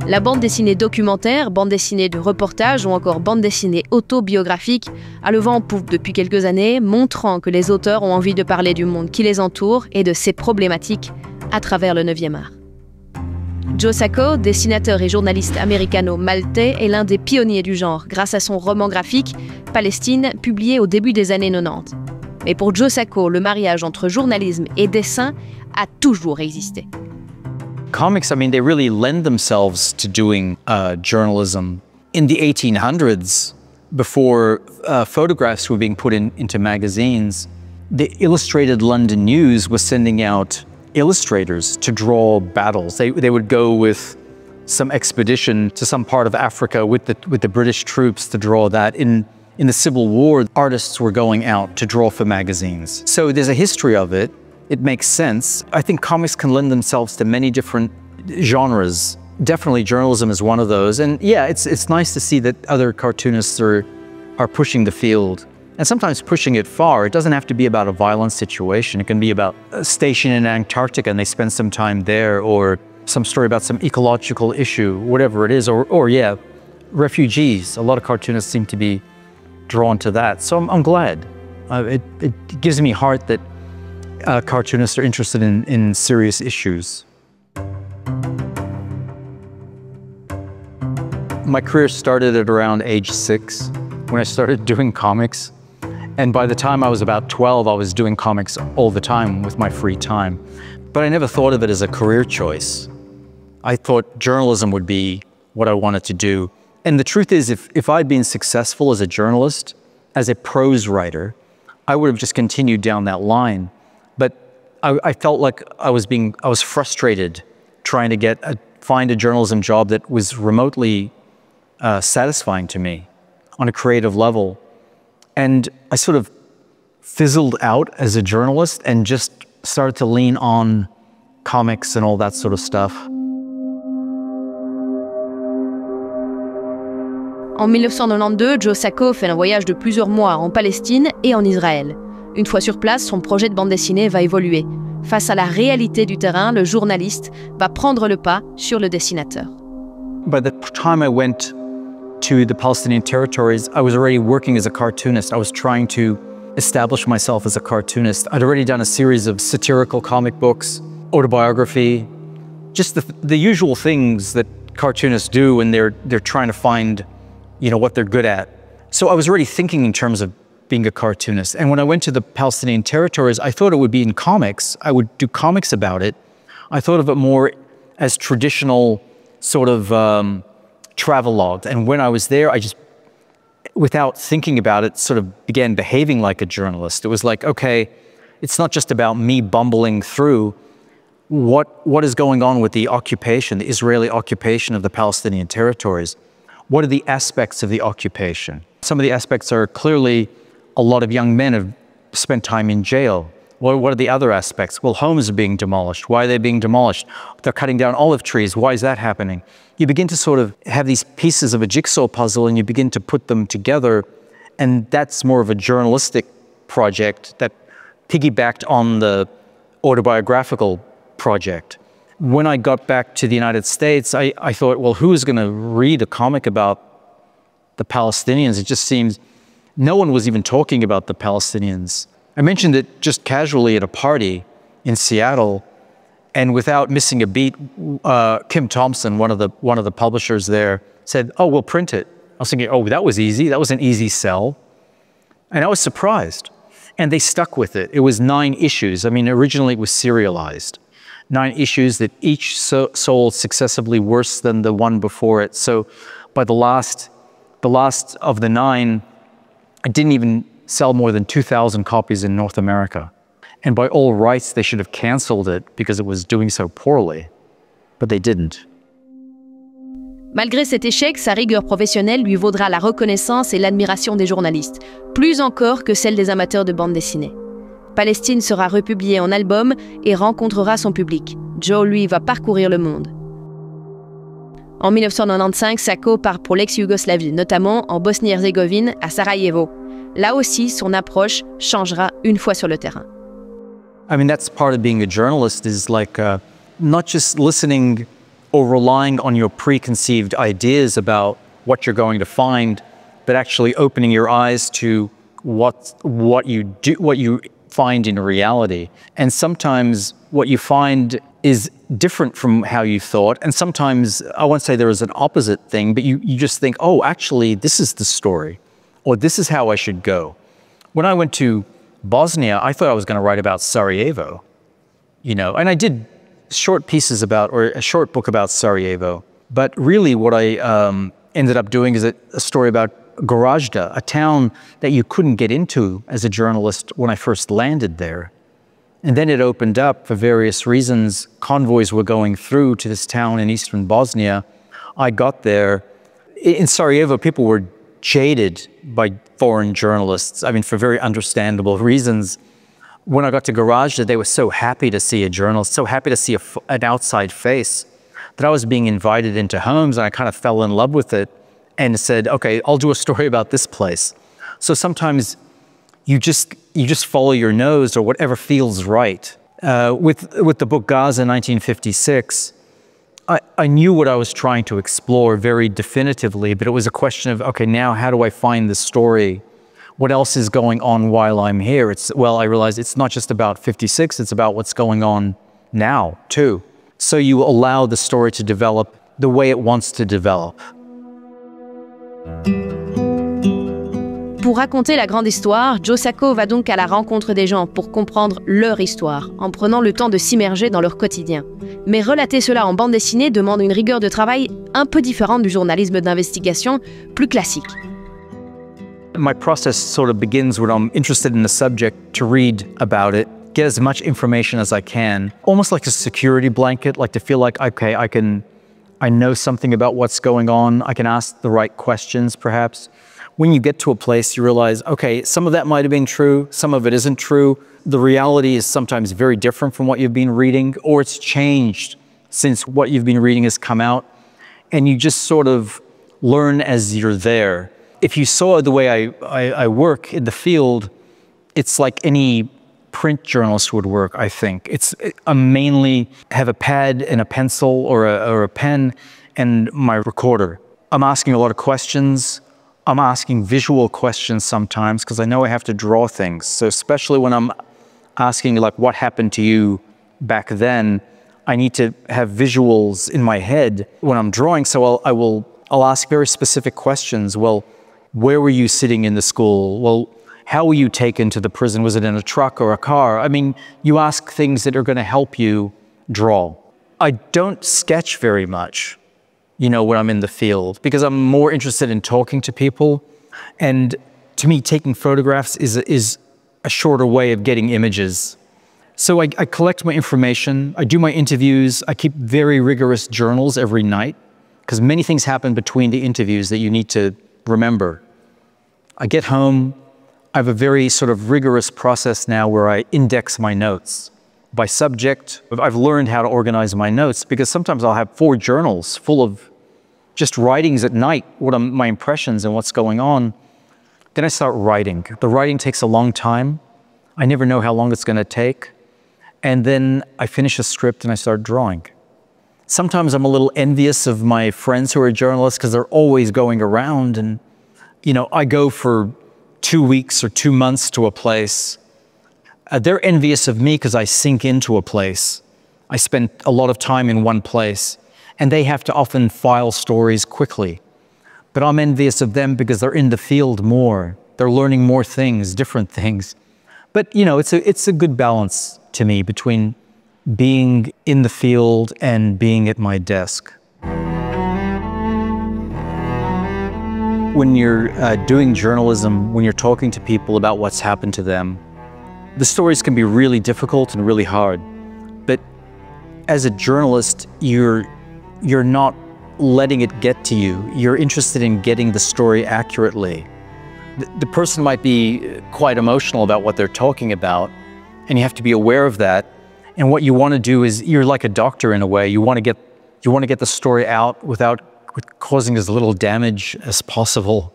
La bande dessinée documentaire, bande dessinée de reportage ou encore bande dessinée autobiographique a le vent en poupe depuis quelques années, montrant que les auteurs ont envie de parler du monde qui les entoure et de ses problématiques à travers le 9e art. Joe Sacco, dessinateur et journaliste américano-maltais, est l'un des pionniers du genre grâce à son roman graphique « Palestine » publié au début des années 90. Mais pour Joe Sacco, le mariage entre journalisme et dessin a toujours existé. Comics, I mean, they really lend themselves to doing journalism. In the 1800s, before photographs were being put into magazines, the Illustrated London News was sending out illustrators to draw battles. They would go with some expedition to some part of Africa with the British troops to draw that. In the Civil War, artists were going out to draw for magazines. So there's a history of it. It makes sense. I think comics can lend themselves to many different genres. Definitely journalism is one of those. And yeah, it's nice to see that other cartoonists are pushing the field. And sometimes pushing it far. It doesn't have to be about a violent situation. It can be about a station in Antarctica and they spend some time there, or some story about some ecological issue, whatever it is, or yeah, refugees. A lot of cartoonists seem to be drawn to that. So I'm glad. It gives me heart that cartoonists are interested in serious issues. My career started at around age 6 when I started doing comics. And by the time I was about 12, I was doing comics all the time with my free time. But I never thought of it as a career choice. I thought journalism would be what I wanted to do. And the truth is, if I'd been successful as a journalist, as a prose writer, I would have just continued down that line. But I felt like I was frustrated trying to find a journalism job that was remotely satisfying to me on a creative level. And I sort of fizzled out as a journalist and just started to lean on comics and all that sort of stuff. En 1992, Joe Sacco fait un voyage de plusieurs mois en Palestine et en Israël. Une fois sur place, son projet de bande dessinée va évoluer. Face à la réalité du terrain, le journaliste va prendre le pas sur le dessinateur. By the time I went to the Palestinian territories, I was already working as a cartoonist. I was trying to establish myself as a cartoonist. I'd already done a series of satirical comic books, autobiography, just the usual things that cartoonists do when they're trying to find, you know, what they're good at. So I was already thinking in terms of being a cartoonist. And when I went to the Palestinian territories, I thought it would be in comics. I would do comics about it. I thought of it more as traditional sort of travelogue. And when I was there, I just, without thinking about it, sort of began behaving like a journalist. It was like, okay, it's not just about me bumbling through what is going on with the occupation, the Israeli occupation of the Palestinian territories. What are the aspects of the occupation? Some of the aspects are clearly a lot of young men have spent time in jail. What are the other aspects? Well, homes are being demolished. Why are they being demolished? They're cutting down olive trees. Why is that happening? You begin to sort of have these pieces of a jigsaw puzzle and you begin to put them together. And that's more of a journalistic project that piggybacked on the autobiographical project. When I got back to the United States, I thought, well, who's going to read a comic about the Palestinians? It just seems no one was even talking about the Palestinians. I mentioned it just casually at a party in Seattle, and without missing a beat, Kim Thompson, one of the publishers there, said, "Oh, we'll print it." I was thinking, "Oh, that was easy. That was an easy sell," and I was surprised. And they stuck with it. It was 9 issues. I mean, originally it was serialized. 9 issues that each sold successively worse than the one before it. So, by the last of the 9, it didn't even sell more than 2,000 copies in North America. And by all rights, they should have canceled it because it was doing so poorly. But they didn't. Malgré cet échec, sa rigueur professionnelle lui vaudra la reconnaissance et l'admiration des journalistes, plus encore que celle des amateurs de bande dessinée. Palestine sera republié en album et rencontrera son public. Joe, lui, va parcourir le monde. En 1995, Sacco part pour l'ex-Yougoslavie, notamment en Bosnie-Herzégovine, à Sarajevo. Là aussi, son approche changera une fois sur le terrain. I mean, that's part of being a journalist, is like not just listening or relying on your preconceived ideas about what you're going to find, but actually opening your eyes to what you find in reality. And sometimes what you find is different from how you thought. And sometimes, I won't say there is an opposite thing, but you just think, oh, actually, this is the story, or this is how I should go. When I went to Bosnia, I thought I was going to write about Sarajevo, and I did short pieces about, or a short book about Sarajevo. But really what I ended up doing is a story about Gorazda, a town that you couldn't get into as a journalist when I first landed there. And then it opened up for various reasons. Convoys were going through to this town in eastern Bosnia. I got there. In Sarajevo, people were jaded by foreign journalists, for very understandable reasons. When I got to Gorazda, they were so happy to see a journalist, so happy to see an outside face, that I was being invited into homes, and I kind of fell in love with it and said, okay, I'll do a story about this place. So sometimes you just follow your nose or whatever feels right. With the book Gaza 1956, I knew what I was trying to explore very definitively, but it was a question of, okay, now how do I find the story? What else is going on while I'm here? I realized it's not just about 56, it's about what's going on now, too. So you allow the story to develop the way it wants to develop. Pour raconter la grande histoire, Joe Sacco va donc à la rencontre des gens pour comprendre leur histoire, en prenant le temps de s'immerger dans leur quotidien. Mais relater cela en bande dessinée demande une rigueur de travail un peu différente du journalisme d'investigation, plus classique. My process sort of begins when I'm interested in the subject to read about it, get as much information as I can, almost like a security blanket, like to feel like, okay, I know something about what's going on, I can ask the right questions perhaps. When you get to a place, you realize, okay, some of that might have been true, some of it isn't true. The reality is sometimes very different from what you've been reading, or it's changed since what you've been reading has come out, and you just sort of learn as you're there. If you saw the way I work in the field, it's like any print journalist would work, I think. I mainly have a pad and a pencil or a pen and my recorder. I'm asking a lot of questions. I'm asking visual questions sometimes because I know I have to draw things. So especially when I'm asking like what happened to you back then, I need to have visuals in my head when I'm drawing. So I'll ask very specific questions. Well, where were you sitting in the school? Well, how were you taken to the prison? Was it in a truck or a car? You ask things that are going to help you draw. I don't sketch very much, when I'm in the field, because I'm more interested in talking to people. And to me, taking photographs is a shorter way of getting images. So I collect my information, I do my interviews, I keep very rigorous journals every night, because many things happen between the interviews that you need to remember. I get home, I have a very sort of rigorous process now where I index my notes by subject. I've learned how to organize my notes because sometimes I'll have 4 journals full of just writings at night, what are my impressions and what's going on. Then I start writing. The writing takes a long time. I never know how long it's going to take. And then I finish a script and I start drawing. Sometimes I'm a little envious of my friends who are journalists because they're always going around and, I go for 2 weeks or 2 months to a place. They're envious of me because I sink into a place. I spend a lot of time in one place and they have to often file stories quickly. But I'm envious of them because they're in the field more. They're learning more things, different things. But, it's a good balance to me between being in the field and being at my desk. When you're doing journalism, when you're talking to people about what's happened to them, the stories can be really difficult and really hard. But as a journalist, you're not letting it get to you. You're interested in getting the story accurately. The person might be quite emotional about what they're talking about, and you have to be aware of that. And what you want to do is, you're like a doctor in a way. You want to get the story out without causing as little damage as possible.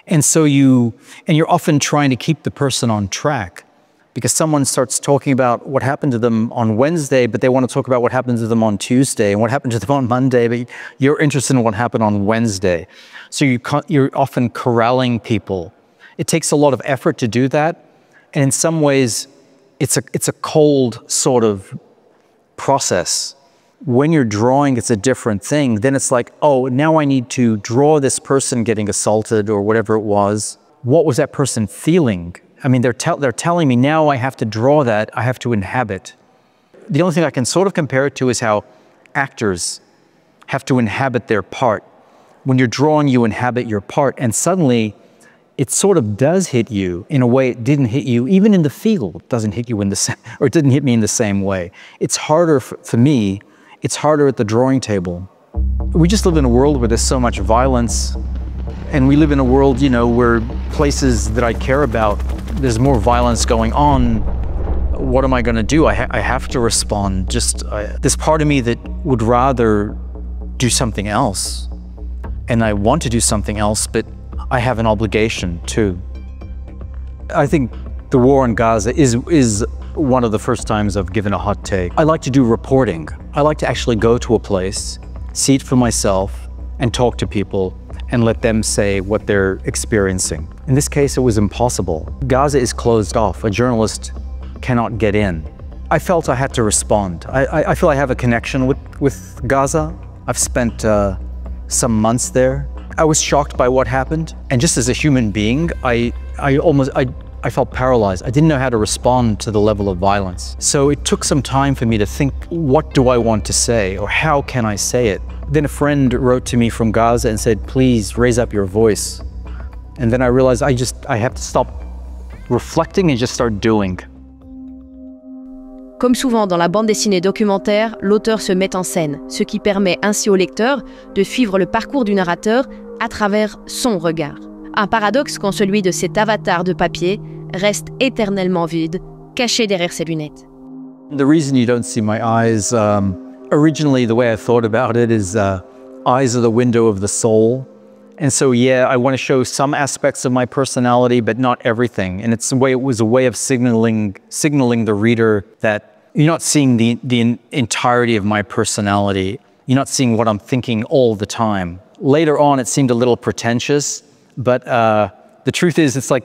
And so you're often trying to keep the person on track. Because someone starts talking about what happened to them on Wednesday, but they want to talk about what happened to them on Tuesday and what happened to them on Monday, but you're interested in what happened on Wednesday. So you're often corralling people. It takes a lot of effort to do that. And in some ways, it's a cold sort of process. When you're drawing, it's a different thing. Then it's like, oh, now I need to draw this person getting assaulted or whatever it was. What was that person feeling? I mean, they're telling me now I have to draw that, I have to inhabit. The only thing I can sort of compare it to is how actors have to inhabit their part. When you're drawing, you inhabit your part, and suddenly it sort of does hit you in a way it didn't hit you, even in the field, it doesn't hit you in the same, or it didn't hit me in the same way. It's harder for me, it's harder at the drawing table. We just live in a world where there's so much violence, and we live in a world, you know, where places that I care about, there's more violence going on. What am I going to do? I have to respond. There's part of me that would rather do something else, and I want to do something else, but I have an obligation too. I think the war in Gaza is one of the first times I've given a hot take. I like to do reporting. I like to actually go to a place, see it for myself, and talk to people, and let them say what they're experiencing. In this case, it was impossible. Gaza is closed off. A journalist cannot get in. I felt I had to respond. I feel I have a connection with Gaza. I've spent some months there. I was shocked by what happened. And just as a human being, I felt paralyzed. I didn't know how to respond to the level of violence. So it took some time for me to think, what do I want to say, or how can I say it? Then a friend wrote to me from Gaza and said, please raise up your voice. And then I realized I have to stop reflecting and just start doing. Comme souvent dans la bande dessinée documentaire, l'auteur se met en scène, ce qui permet ainsi au lecteur de suivre le parcours du narrateur à travers son regard. Un paradoxe quand celui de cet avatar de papier reste éternellement vide, caché derrière ses lunettes. The reason you don't see my eyes, originally the way I thought about it is eyes are the window of the soul. And so, yeah, I want to show some aspects of my personality, but not everything. And it was a way of signaling the reader that you're not seeing the entirety of my personality. You're not seeing what I'm thinking all the time. Later on, it seemed a little pretentious, but the truth is, it's like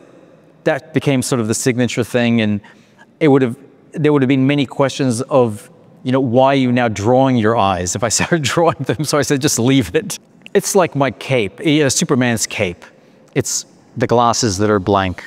that became sort of the signature thing, and there would have been many questions of, you know, why are you now drawing your eyes if I started drawing them? So I said, just leave it. It's like my cape, Superman's cape. It's the glasses that are blank.